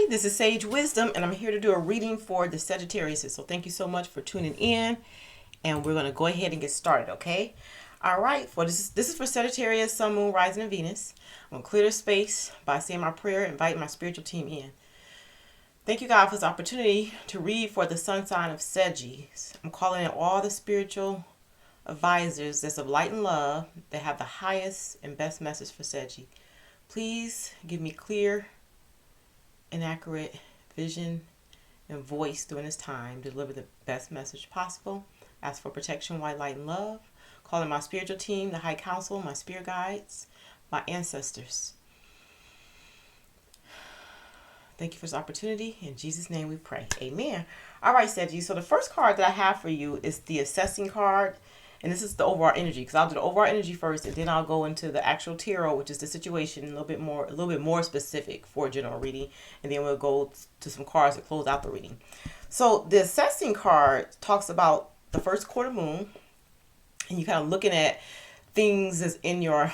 Hi, this is Sage Wisdom, and I'm here to do a reading for the Sagittarius. So thank you so much for tuning in, and we're going to go ahead and get started, okay? All right, for this is for Sagittarius, Sun, Moon, Rising, and Venus. I'm going to clear the space by saying my prayer and invite my spiritual team in. Thank you, God, for this opportunity to read for the sun sign of Sagittarius. I'm calling in all the spiritual advisors that's of light and love that have the highest and best message for Sagittarius. Please give me clear and accurate vision and voice during this time to deliver the best message possible. Ask for protection, white light, and love. Calling my spiritual team, the High Council, my spirit guides, my ancestors. Thank you for this opportunity. In Jesus' name we pray. Amen. All right, Sagittarius. So the first card that I have for you is the assessing card. And this is the overall energy, because I'll do the overall energy first, and then I'll go into the actual tarot, which is the situation, a little bit more specific for a general reading, and then we'll go to some cards that close out the reading. So the assessing card talks about the first quarter moon, and you kind of looking at things that's in your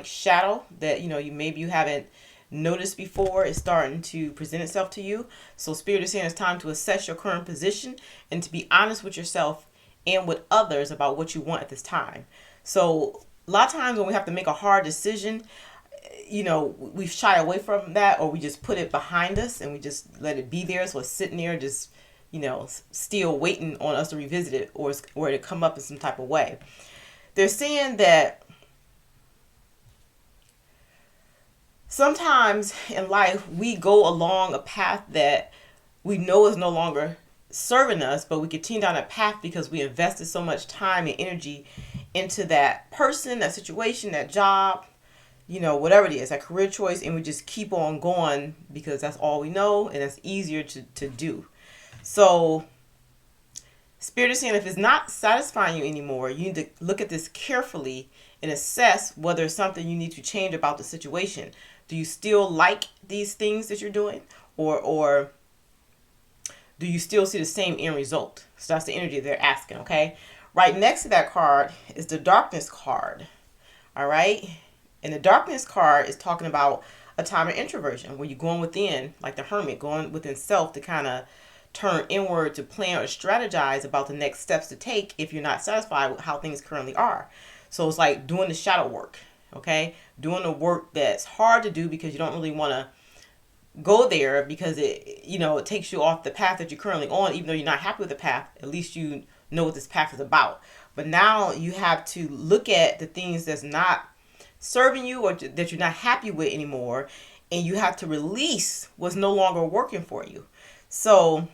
shadow that you haven't noticed before. It's starting to present itself to you. So Spirit is saying it's time to assess your current position and to be honest with yourself and with others about what you want at this time. So a lot of times when we have to make a hard decision, we shy away from that, or we just put it behind us and we just let it be there. So it's sitting there just, still waiting on us to revisit it or to come up in some type of way. They're saying that sometimes in life we go along a path that we know is no longer serving us, but we continue down that path because we invested so much time and energy into that person, that situation, that job, whatever it is, that career choice, and we just keep on going because that's all we know and it's easier to do. So Spirit is saying if it's not satisfying you anymore, you need to look at this carefully and assess whether it's something you need to change about the situation. Do you still like these things that you're doing, or do you still see the same end result? So that's the energy they're asking, okay? Right next to that card is the darkness card, all right? And the darkness card is talking about a time of introversion where you're going within, like the hermit, going within self to kind of turn inward to plan or strategize about the next steps to take if you're not satisfied with how things currently are. So it's like doing the shadow work, okay? Doing the work that's hard to do because you don't really want to go there because it takes you off the path that you're currently on. Even though you're not happy with the path, at least you know what this path is about. But now you have to look at the things that's not serving you or that you're not happy with anymore, and you have to release what's no longer working for you. So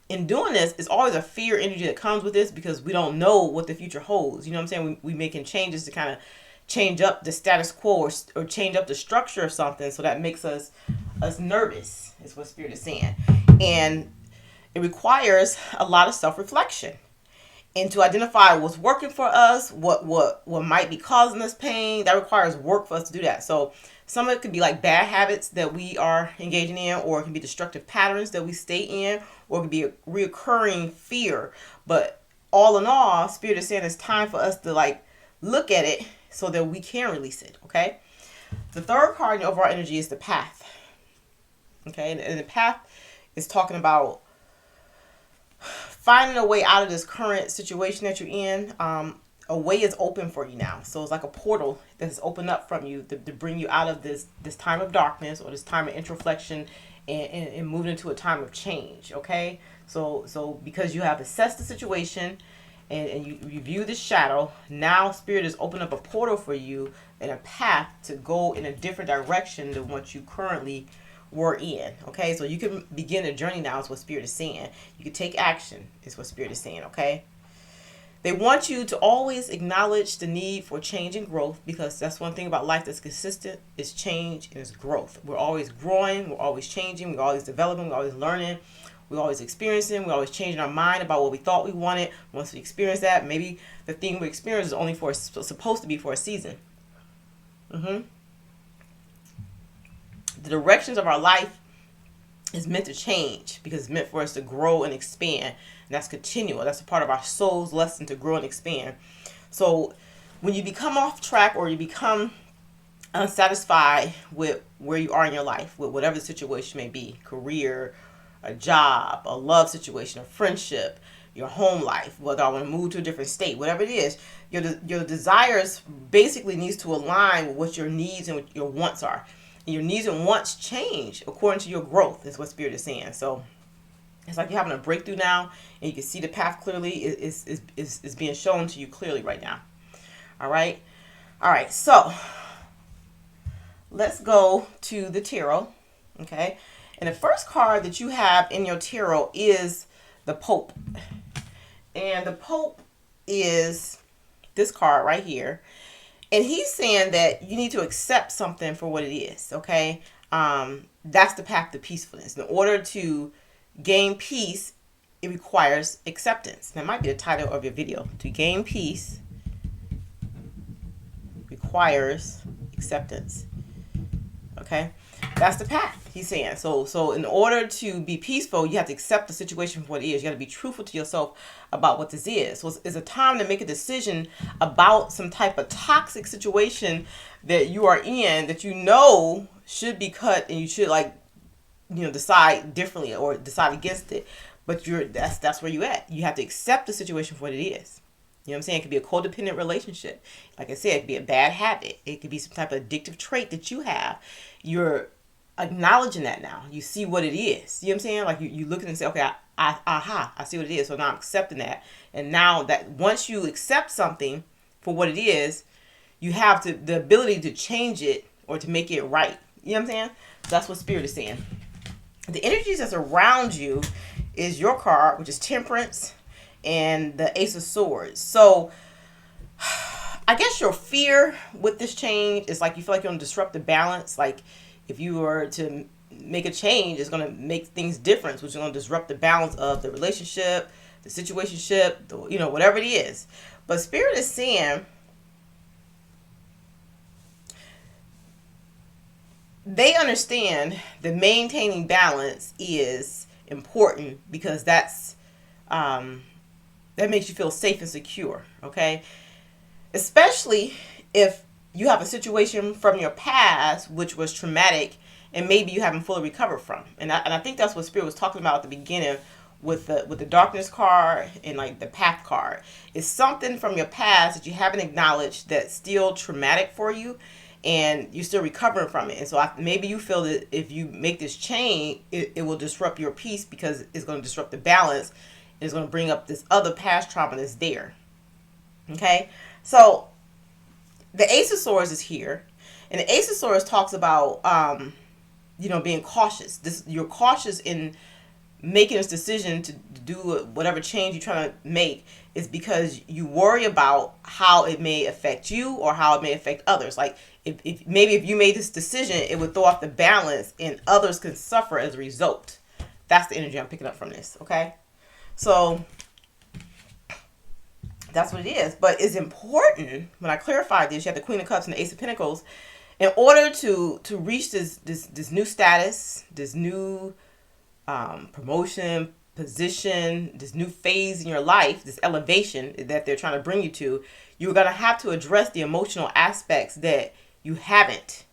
in doing this, it's always a fear energy that comes with this because we don't know what the future holds. You know what I'm saying? We making changes to kind of change up the status quo or change up the structure of something, so that makes us nervous, is what Spirit is saying. And it requires a lot of self-reflection and to identify what's working for us, what might be causing us pain. That requires work for us to do that. So some of it could be like bad habits that we are engaging in, or it can be destructive patterns that we stay in, or it could be a reoccurring fear. But all in all, Spirit is saying it's time for us to look at it so that we can release it, okay? The third card in the overall energy is the path, okay? And the path is talking about finding a way out of this current situation that you're in. A way is open for you now. So it's like a portal that's opened up from you to bring you out of this time of darkness, or this time of introspection, and moving into a time of change, okay? So because you have assessed the situation and you review the shadow, now Spirit has opened up a portal for you and a path to go in a different direction than what you currently were in, okay? So you can begin a journey now, is what Spirit is saying. You can take action, is what Spirit is saying, okay? They want you to always acknowledge the need for change and growth, because that's one thing about life that's consistent, is change and is growth. We're always growing, we're always changing, we're always developing, we're always learning, we're always experiencing, we're always changing our mind about what we thought we wanted. Once we experience that, maybe the thing we experience is only supposed to be for a season. The directions of our life is meant to change because it's meant for us to grow and expand. And that's continual. That's a part of our soul's lesson, to grow and expand. So when you become off track or you become unsatisfied with where you are in your life, with whatever the situation may be, career, a job, a love situation, a friendship, your home life, whether I want to move to a different state, whatever it is, your desires basically needs to align with what your needs and what your wants are. And your needs and wants change according to your growth, is what Spirit is saying. So it's like you're having a breakthrough now, and you can see the path clearly. Is being shown to you clearly right now. All right. All right. So let's go to the tarot. Okay. And the first card that you have in your tarot is the Pope. And the Pope is this card right here. And he's saying that you need to accept something for what it is. Okay. That's the path to peacefulness. In order to gain peace, it requires acceptance. That might be the title of your video. To gain peace requires acceptance. Okay, that's the path he's saying. So in order to be peaceful, you have to accept the situation for what it is. You got to be truthful to yourself about what this is. So it's a time to make a decision about some type of toxic situation that you are in, that you know should be cut, and you should decide differently or decide against it. But that's where you at. You have to accept the situation for what it is. You know what I'm saying? It could be a codependent relationship. Like I said, it could be a bad habit. It could be some type of addictive trait that you have. You're acknowledging that now. You see what it is. You know what I'm saying? Like you look at it and say, okay, I see what it is. So now I'm accepting that. And now that once you accept something for what it is, you have the ability to change it or to make it right. You know what I'm saying? That's what Spirit is saying. The energies that's around you is your card, which is Temperance, and the Ace of Swords. So I guess your fear with this change is like you feel like you're going to disrupt the balance. Like if you were to make a change, it's going to make things different, which is going to disrupt the balance of the relationship, the situationship, whatever it is. But Spirit is saying they understand that maintaining balance is important because that makes you feel safe and secure, okay? Especially if you have a situation from your past which was traumatic and maybe you haven't fully recovered from. And I think that's what Spirit was talking about at the beginning with the darkness card and like the path card. It's something from your past that you haven't acknowledged that's still traumatic for you, and you're still recovering from it. And so maybe you feel that if you make this change, it will disrupt your peace because it's going to disrupt the balance. It's going to bring up this other past trauma that's there. Okay? So the Ace of Swords is here. And the Ace of Swords talks about, being cautious. You're cautious in making this decision to do whatever change you're trying to make is because you worry about how it may affect you or how it may affect others. Like if you made this decision, it would throw off the balance and others can suffer as a result. That's the energy I'm picking up from this. Okay. So that's what it is. But it's important when I clarify this, you have the Queen of Cups and the Ace of Pentacles. In order to reach this new status, this new promotion, position, this new phase in your life, this elevation that they're trying to bring you to, you're going to have to address the emotional aspects that you haven't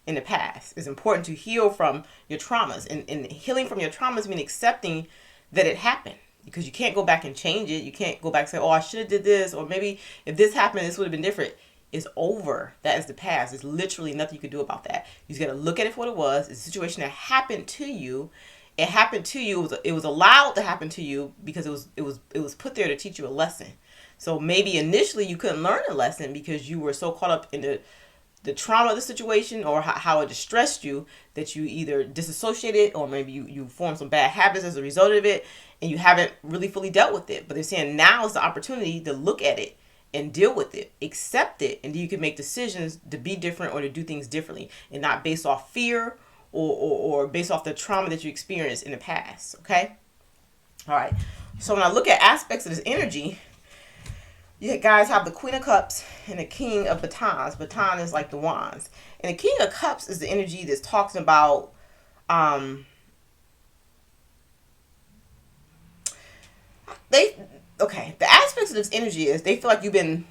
in the past. It's important to heal from your traumas. And healing from your traumas means accepting that it happened. Because you can't go back and change it. You can't go back and say, oh, I should have did this. Or maybe if this happened, this would have been different. It's over. That is the past. There's literally nothing you can do about that. You just got to look at it for what it was. It's a situation that happened to you. It happened to you. It was allowed to happen to you because it was put there to teach you a lesson. So maybe initially you couldn't learn a lesson because you were so caught up in the trauma of the situation or how it distressed you that you either disassociated or maybe you formed some bad habits as a result of it and you haven't really fully dealt with it. But they're saying now is the opportunity to look at it and deal with it, accept it, and then you can make decisions to be different or to do things differently and not based off fear or based off the trauma that you experienced in the past. Okay? All right. So when I look at aspects of this energy, you guys have the Queen of Cups and the King of Batons. Baton is like the wands. And the King of Cups is the energy that's talking about the aspects of this energy is they feel like you've been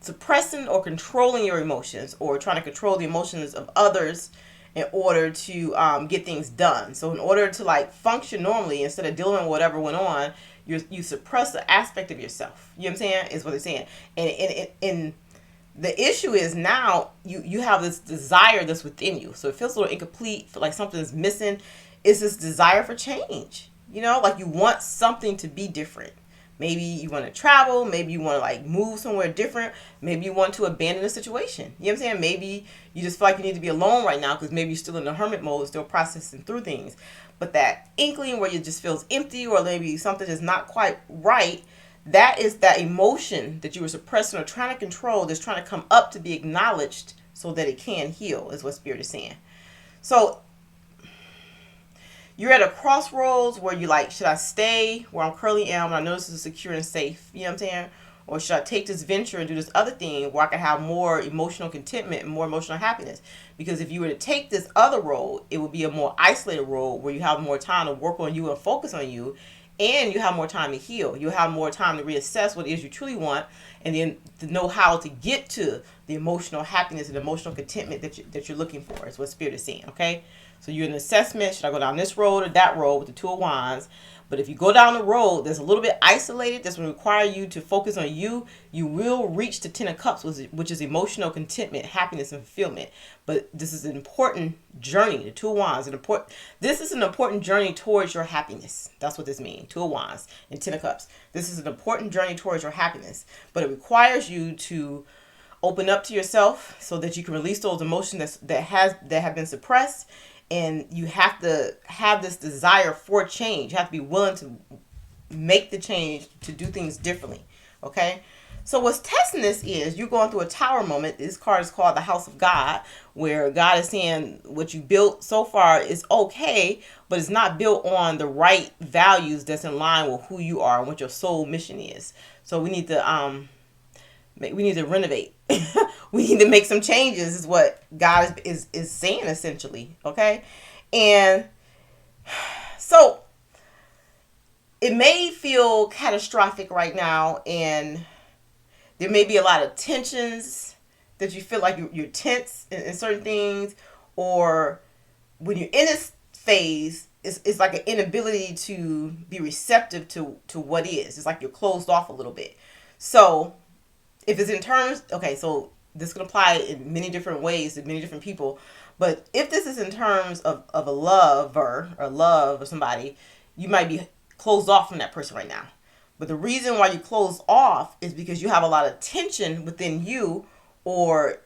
suppressing or controlling your emotions, or trying to control the emotions of others in order to get things done. So in order to like function normally, instead of dealing with whatever went on, you suppress the aspect of yourself. You know what I'm saying? Is what they're saying. And the issue is now you have this desire that's within you. So it feels a little incomplete, feel like something's missing. It's this desire for change. You know, like you want something to be different. Maybe you want to travel. Maybe you want to like move somewhere different. Maybe you want to abandon a situation. You know what I'm saying? Maybe you just feel like you need to be alone right now because maybe you're still in the hermit mode, still processing through things. But that inkling where you just feels empty, or maybe something is not quite right, that is that emotion that you were suppressing or trying to control that's trying to come up to be acknowledged so that it can heal, is what Spirit is saying. So you're at a crossroads where you like, should I stay where I'm currently am and I know this is secure and safe, you know what I'm saying? Or should I take this venture and do this other thing where I can have more emotional contentment and more emotional happiness? Because if you were to take this other road, it would be a more isolated road where you have more time to work on you and focus on you, and you have more time to heal. You have more time to reassess what it is you truly want, and then to know how to get to the emotional happiness and emotional contentment that you're looking for, is what Spirit is saying, okay? So you're in an assessment, should I go down this road or that road with the Two of Wands? But if you go down the road that's a little bit isolated, that's going to require you to focus on you, you will reach the Ten of Cups, which is emotional contentment, happiness, and fulfillment. But this is an important journey. The Two of Wands, this is an important journey towards your happiness. That's what this means. Two of Wands and Ten of Cups. This is an important journey towards your happiness. But it requires you to open up to yourself so that you can release those emotions that have been suppressed. And you have to have this desire for change. You have to be willing to make the change, to do things differently. Okay? So what's testing this is you're going through a tower moment. This card is called the House of God, where God is saying what you built so far is okay, but it's not built on the right values that's in line with who you are and what your soul mission is. So we need to renovate. We need to make some changes, is what God is saying, essentially. Okay? And so it may feel catastrophic right now, and there may be a lot of tensions that you feel like you're tense in certain things, or when you're in this phase, it's like an inability to be receptive to what is. It's like you're closed off a little bit. So if it's in terms, okay, so this can apply in many different ways to many different people. But if this is in terms of a lover or love or somebody, you might be closed off from that person right now. But the reason why you close off is because you have a lot of tension within you, or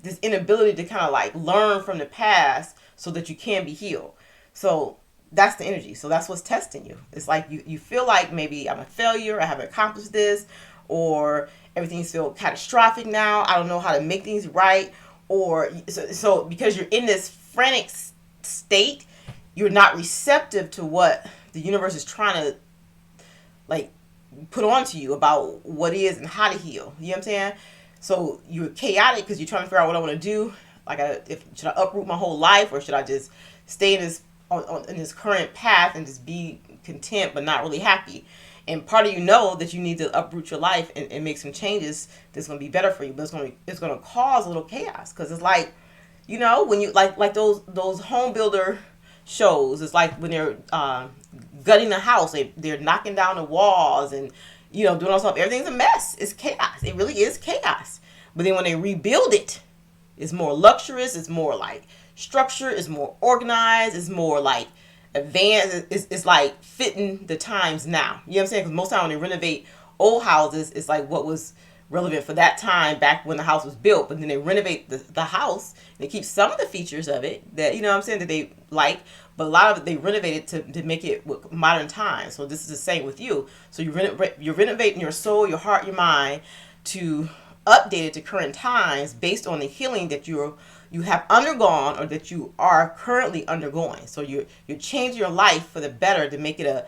this inability to kind of like learn from the past so that you can be healed. So that's the energy. So that's what's testing you. It's like you feel like maybe I'm a failure, I haven't accomplished this, or everything's feel catastrophic now, I don't know how to make things right. Or so because you're in this frantic state, you're not receptive to what the universe is trying to like put onto you about what is and how to heal. You know what I'm saying? So you're chaotic because you're trying to figure out what I want to do. Like, should I uproot my whole life, or should I just stay in this in this current path and just be content but not really happy? And part of you know that you need to uproot your life and make some changes that's going to be better for you. But it's going to cause a little chaos, because it's like, you know, when you like those home builder shows. It's like when they're gutting the house, they're knocking down the walls and, you know, doing all stuff. Everything's a mess. It's chaos. It really is chaos. But then when they rebuild it, it's more luxurious. It's more like structure. It's more organized. It's more like advanced. It's like fitting the times now. You know what I'm saying? Because most time when they renovate old houses, it's like what was relevant for that time back when the house was built. But then they renovate the house. They keep some of the features of it that, you know what I'm saying, that they like. But a lot of it they renovated to make it with modern times. So this is the same with you. So you're renovating your soul, your heart, your mind to update it to current times based on the healing that you have undergone, or that you are currently undergoing. So you're changing your life for the better to make it a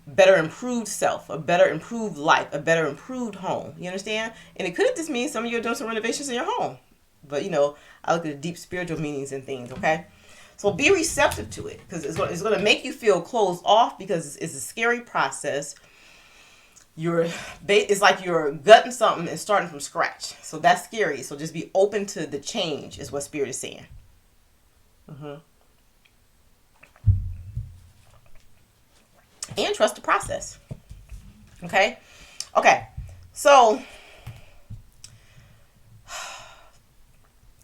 better improved self, a better improved life, a better improved home. You understand? And it could just mean some of you are doing some renovations in your home. But, you know, I look at the deep spiritual meanings and things, okay? So be receptive to it, because it's going to make you feel closed off, because it's a scary process. it's like you're gutting something and starting from scratch. So that's scary. So just be open to the change is what Spirit is saying. And trust the process. Okay. So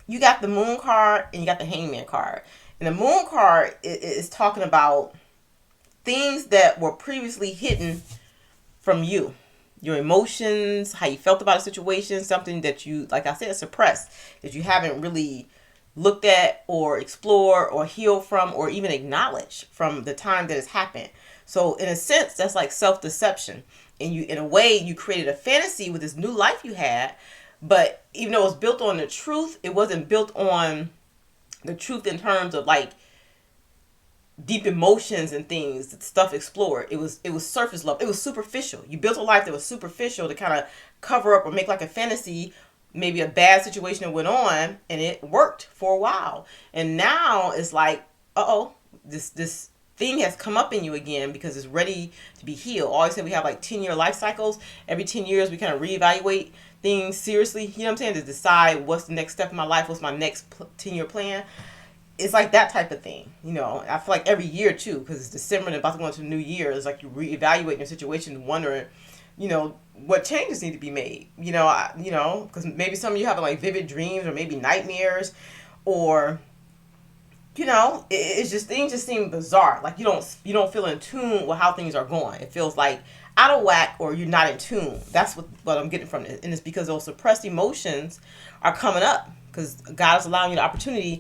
you got the Moon card and you got the Hangman card. And the Moon card is talking about things that were previously hidden from you, your emotions, how you felt about a situation, something that you, like I said, suppressed, that you haven't really looked at or explored or healed from or even acknowledged from the time that it's happened. So in a sense, that's like self-deception. And you, in a way, you created a fantasy with this new life you had, but even though it was built on the truth, it wasn't built on the truth in terms of like deep emotions and things, stuff explored. It was surface level. It was superficial. You built a life that was superficial to kind of cover up or make like a fantasy, maybe a bad situation that went on, and it worked for a while. And now it's like, this thing has come up in you again because it's ready to be healed. Always say we have like 10-year life cycles. Every 10 years we kind of reevaluate things seriously, you know what I'm saying, to decide what's the next step in my life, what's my next 10-year plan. It's like that type of thing, you know. I feel like every year too, because it's December and about to go into the new year, it's like you reevaluate your situation and wondering, you know, what changes need to be made. You know, because maybe some of you have like vivid dreams or maybe nightmares, or you know, it's just things just seem bizarre. Like you don't feel in tune with how things are going. It feels like out of whack or you're not in tune. That's what I'm getting from it, and it's because those suppressed emotions are coming up because God is allowing you the opportunity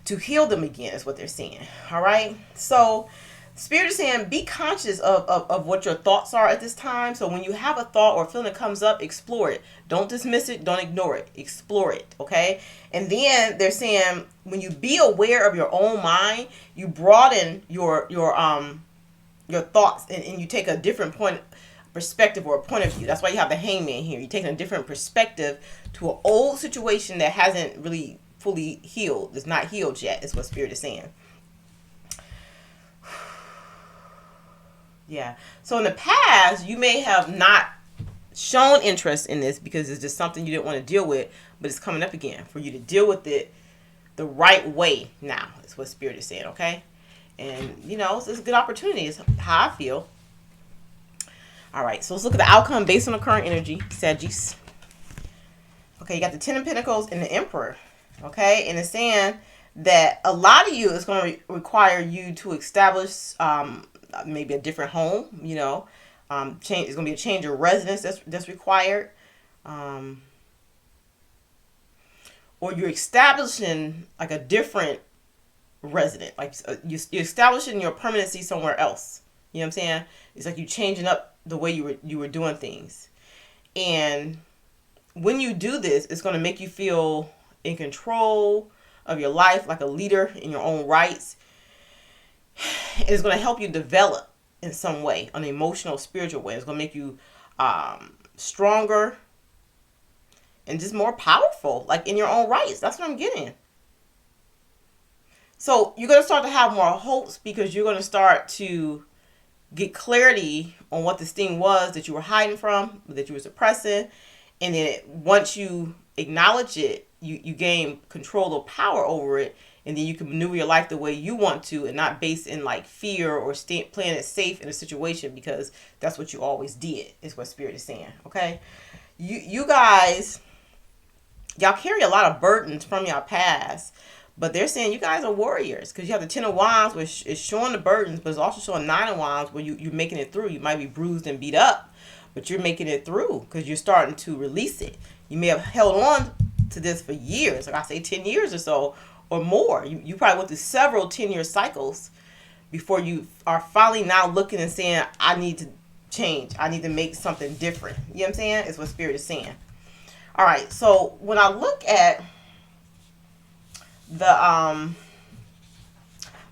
to heal them again, is what they're saying. All right. So Spirit is saying be conscious of what your thoughts are at this time. So when you have a thought or a feeling that comes up, explore it. Don't dismiss it. Don't ignore it. Explore it. Okay. And then they're saying when you be aware of your own mind, you broaden your thoughts and you take a different perspective or a point of view. That's why you have the Hangman here. You're taking a different perspective to an old situation that hasn't really fully healed. It's not healed yet, is what Spirit is saying. Yeah. So in the past, you may have not shown interest in this because it's just something you didn't want to deal with, but it's coming up again for you to deal with it the right way now, is what Spirit is saying, okay? And, you know, it's a good opportunity. It's how I feel. All right, so let's look at the outcome based on the current energy, Sagittarius. Okay, you got the Ten of Pentacles and the Emperor. Okay, and it's saying that a lot of you is going to require you to establish maybe a different home. You know, change. It's going to be a change of residence that's required, or you're establishing like a different resident. Like you're establishing your permanency somewhere else. You know what I'm saying? It's like you changing up the way you were doing things, and when you do this, it's going to make you feel in control of your life, like a leader in your own rights. It's going to help you develop in some way, an emotional, spiritual way. It's going to make you stronger and just more powerful, like in your own rights. That's what I'm getting. So you're going to start to have more hopes because you're going to start to get clarity on what this thing was that you were hiding from, that you were suppressing. And then once you acknowledge it, you gain control or power over it. And then you can maneuver your life the way you want to and not based in like fear or playing it safe in a situation because that's what you always did, is what Spirit is saying. Okay. You guys, y'all carry a lot of burdens from your past, but they're saying you guys are warriors because you have the Ten of Wands, which is showing the burdens, but it's also showing Nine of Wands where you're making it through. You might be bruised and beat up, but you're making it through because you're starting to release it. You may have held on to this for years, like I say 10 years or so or more. You probably went through several 10-year cycles before you are finally now looking and saying, I need to change. I need to make something different. You know what I'm saying? It's what Spirit is saying. All right. So when I look at the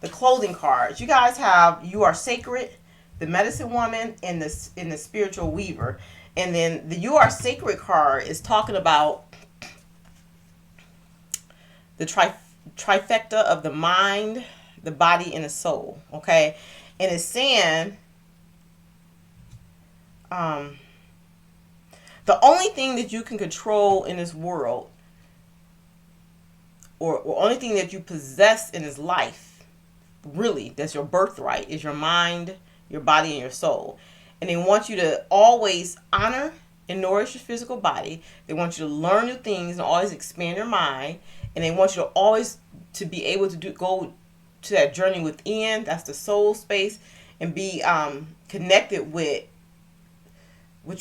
clothing cards, you guys have, you are sacred, the medicine woman, and the spiritual weaver. And then the you are sacred card is talking about the trifecta of the mind, the body, and the soul. Okay. And it's saying, The only thing that you can control in this world, or only thing that you possess in this life, really, that's your birthright, is your mind, your body, and your soul. And they want you to always honor and nourish your physical body. They want you to learn new things and always expand your mind. And they want you to always to be able to go to that journey within. That's the soul space, and be connected with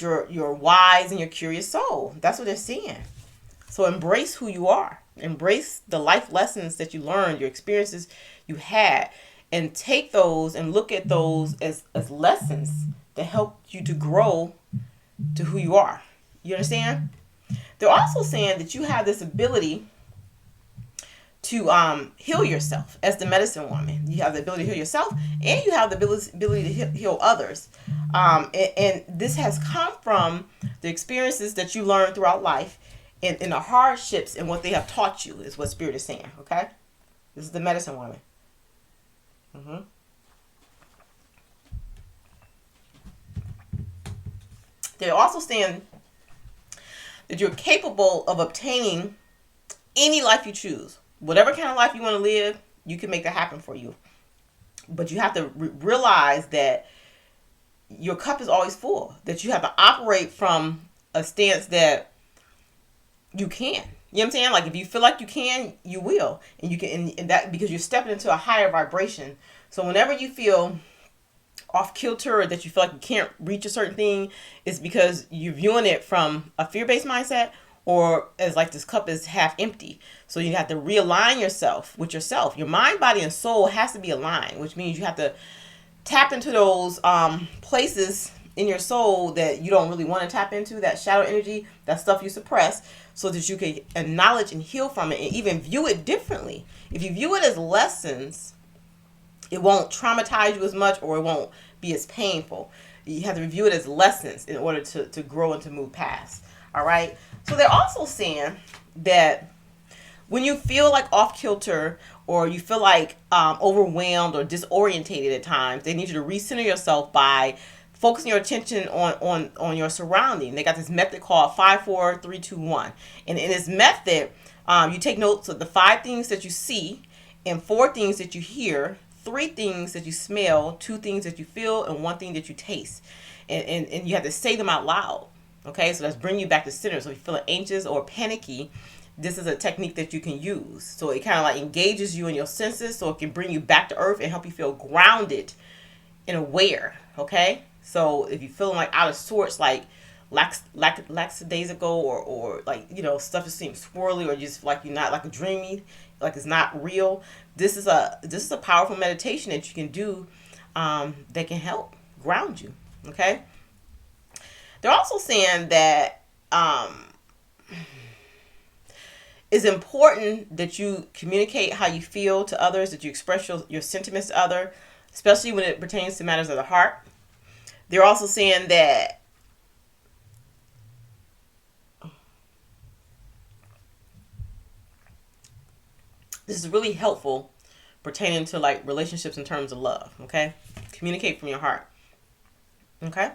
your wise and your curious soul. That's what they're saying. So embrace who you are. Embrace the life lessons that you learned, your experiences you had, and take those and look at those as lessons that help you to grow to who you are. You understand? They're also saying that you have this ability to heal yourself as the medicine woman. You have the ability to heal yourself, and you have the ability to heal others. And this has come from the experiences that you learned throughout life, and the hardships and what they have taught you, is what Spirit is saying. Okay? This is the medicine woman. They're also saying that you're capable of obtaining any life you choose. Whatever kind of life you want to live, you can make that happen for you. But you have to realize that your cup is always full. That you have to operate from a stance that you can. You know what I'm saying? Like, if you feel like you can, you will. And you can, and that because you're stepping into a higher vibration. So whenever you feel off kilter, or that you feel like you can't reach a certain thing, it's because you're viewing it from a fear-based mindset, or as like this cup is half empty. So you have to realign yourself with yourself. Your mind, body, and soul has to be aligned, which means you have to tap into those places in your soul that you don't really want to tap into, that shadow energy, that stuff you suppress, so that you can acknowledge and heal from it, and even view it differently. If you view it as lessons, it won't traumatize you as much, or it won't be as painful. You have to review it as lessons in order to grow and to move past. All right. So they're also saying that when you feel like off kilter, or you feel like overwhelmed or disorientated at times, they need you to recenter yourself by focusing your attention on your surrounding. They got this method called 5, 4, 3, 2, 1. And in this method, you take notes of the 5 things that you see, and 4 things that you hear, 3 things that you smell, 2 things that you feel, and 1 thing that you taste. And you have to say them out loud. Okay, so that's bringing you back to center. So if you're feeling anxious or panicky, this is a technique that you can use. So it kind of like engages you in your senses, so it can bring you back to earth and help you feel grounded and aware. Okay, so if you're feeling like out of sorts, like lackadaisical, or like, you know, stuff just seems swirly, or just like you're not, like dreamy, like it's not real, this is a powerful meditation that you can do that can help ground you. Okay. They're also saying that it's important that you communicate how you feel to others, that you express your sentiments to others, especially when it pertains to matters of the heart. They're also saying that this is really helpful pertaining to like relationships in terms of love. Okay, communicate from your heart. Okay.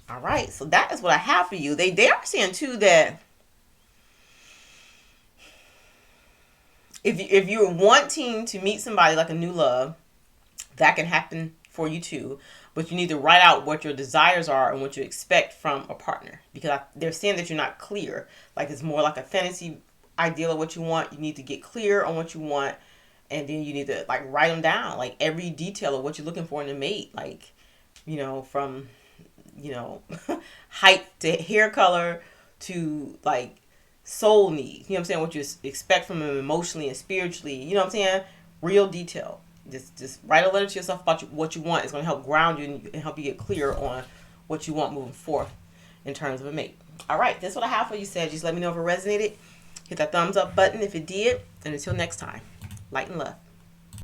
All right, so that is what I have for you. They are saying too that if you're wanting to meet somebody like a new love, that can happen for you too. But you need to write out what your desires are and what you expect from a partner, because they're saying that you're not clear. Like, it's more like a fantasy ideal of what you want. You need to get clear on what you want, and then you need to like write them down, like every detail of what you're looking for in a mate. Like, you know, from height to hair color to like soul needs. You know what I'm saying? What you expect from them emotionally and spiritually. You know what I'm saying? Real detail. Just write a letter to yourself about what you want. It's going to help ground you and help you get clear on what you want moving forth in terms of a mate. All right, that's what I have for you, Sag. Just let me know if it resonated. Hit that thumbs up button if it did. And until next time, light and love.